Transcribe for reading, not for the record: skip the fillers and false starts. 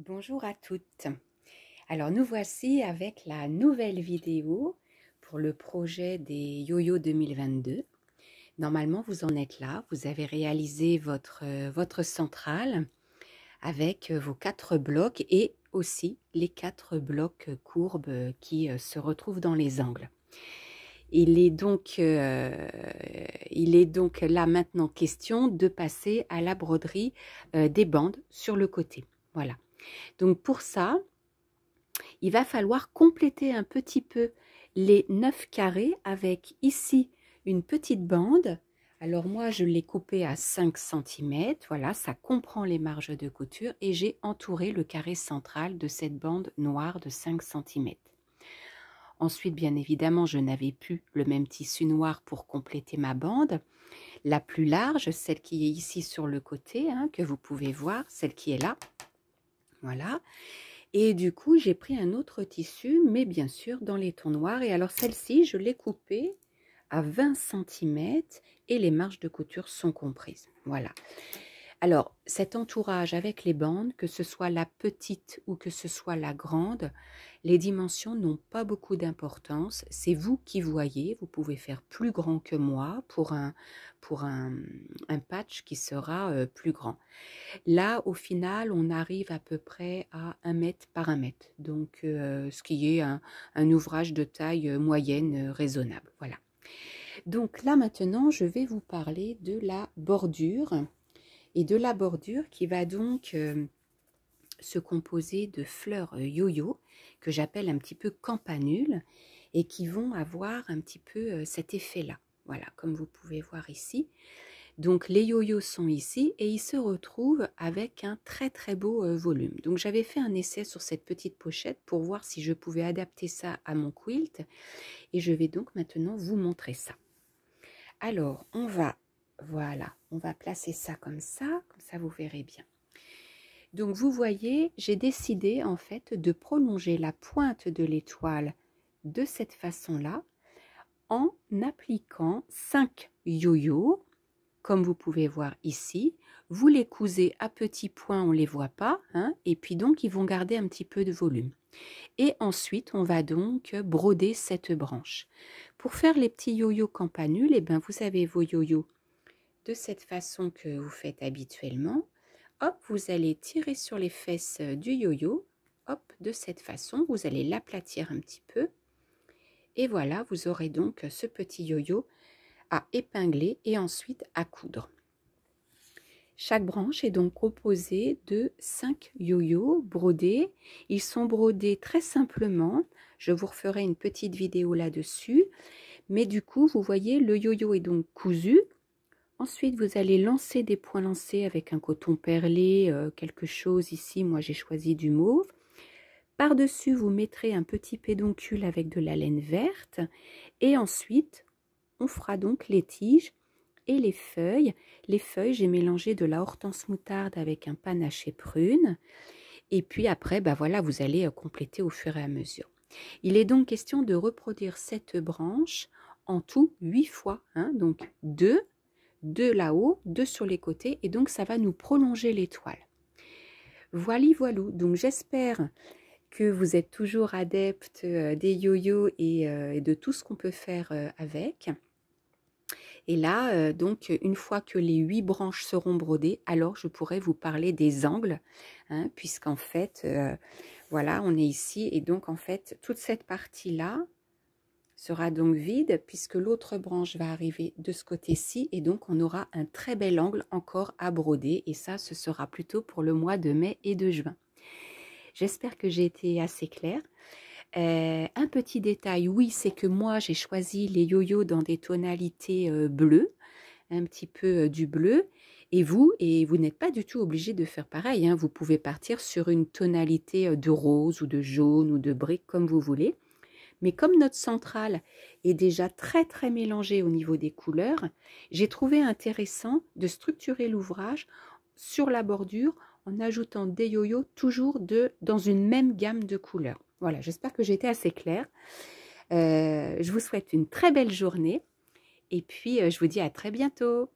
Bonjour à toutes. Alors nous voici avec la nouvelle vidéo pour le projet des yo-yo 2022. Normalement vous en êtes là, vous avez réalisé votre centrale avec vos 4 blocs et aussi les 4 blocs courbes qui se retrouvent dans les angles. Il est donc là maintenant question de passer à la broderie des bandes sur le côté. Voilà. Donc pour ça, il va falloir compléter un petit peu les 9 carrés avec ici une petite bande. Alors moi je l'ai coupé à 5 cm, voilà, ça comprend les marges de couture et j'ai entouré le carré central de cette bande noire de 5 cm. Ensuite, bien évidemment, je n'avais plus le même tissu noir pour compléter ma bande. La plus large, celle qui est ici sur le côté, hein, que vous pouvez voir, celle qui est là. Voilà. Et du coup, j'ai pris un autre tissu, mais bien sûr dans les tons noirs. Et alors celle-ci, je l'ai coupée à 20 cm et les marges de couture sont comprises. Voilà. Alors, cet entourage avec les bandes, que ce soit la petite ou que ce soit la grande, les dimensions n'ont pas beaucoup d'importance. C'est vous qui voyez. Vous pouvez faire plus grand que moi pour un patch qui sera plus grand. Là, au final, on arrive à peu près à 1 mètre par 1 mètre. Donc, ce qui est un ouvrage de taille moyenne raisonnable. Voilà. Donc là, maintenant, je vais vous parler de la bordure. Et de la bordure qui va donc se composer de fleurs yo-yo, que j'appelle un petit peu campanules, et qui vont avoir un petit peu cet effet-là. Voilà, comme vous pouvez voir ici. Donc les yo-yo sont ici et ils se retrouvent avec un très très beau volume. Donc j'avais fait un essai sur cette petite pochette pour voir si je pouvais adapter ça à mon quilt. Et je vais donc maintenant vous montrer ça. Alors voilà, on va placer ça comme ça vous verrez bien. Donc vous voyez, j'ai décidé en fait de prolonger la pointe de l'étoile de cette façon-là en appliquant 5 yo-yo, comme vous pouvez voir ici. Vous les cousez à petits points, on ne les voit pas, hein, et puis donc ils vont garder un petit peu de volume. Et ensuite, on va donc broder cette branche. Pour faire les petits yo-yo campanules, eh ben, vous avez vos yo-yo de cette façon que vous faites habituellement. Hop, vous allez tirer sur les fesses du yo-yo. Hop, de cette façon, vous allez l'aplatir un petit peu. Et voilà, vous aurez donc ce petit yo-yo à épingler et ensuite à coudre. Chaque branche est donc composée de 5 yo-yo brodés. Ils sont brodés très simplement. Je vous referai une petite vidéo là-dessus. Mais du coup, vous voyez, le yo-yo est donc cousu. Ensuite, vous allez lancer des points lancés avec un coton perlé, quelque chose ici. Moi, j'ai choisi du mauve. Par-dessus, vous mettrez un petit pédoncule avec de la laine verte. Et ensuite, on fera donc les tiges et les feuilles. Les feuilles, j'ai mélangé de la hortense moutarde avec un panaché prune. Et puis après, bah voilà, vous allez compléter au fur et à mesure. Il est donc question de reproduire cette branche en tout 8 fois. Hein, donc 2 là-haut, 2 sur les côtés. Et donc, ça va nous prolonger l'étoile. Voilà, voilou. Donc, j'espère que vous êtes toujours adepte des yo-yo et de tout ce qu'on peut faire avec. Et là, donc, une fois que les 8 branches seront brodées, alors je pourrai vous parler des angles, hein, puisqu'en fait, voilà, on est ici. Et donc, en fait, toute cette partie-là sera donc vide, puisque l'autre branche va arriver de ce côté-ci. Et donc, on aura un très bel angle encore à broder. Et ça, ce sera plutôt pour le mois de mai et de juin. J'espère que j'ai été assez claire. Un petit détail, oui, c'est que moi j'ai choisi les yo-yo dans des tonalités bleues, un petit peu du bleu, et vous n'êtes pas du tout obligé de faire pareil, hein. Vous pouvez partir sur une tonalité de rose ou de jaune ou de brique comme vous voulez, mais comme notre centrale est déjà très très mélangée au niveau des couleurs, j'ai trouvé intéressant de structurer l'ouvrage sur la bordure en ajoutant des yo-yo toujours dans une même gamme de couleurs. Voilà, j'espère que j'ai été assez claire. Je vous souhaite une très belle journée et puis je vous dis à très bientôt.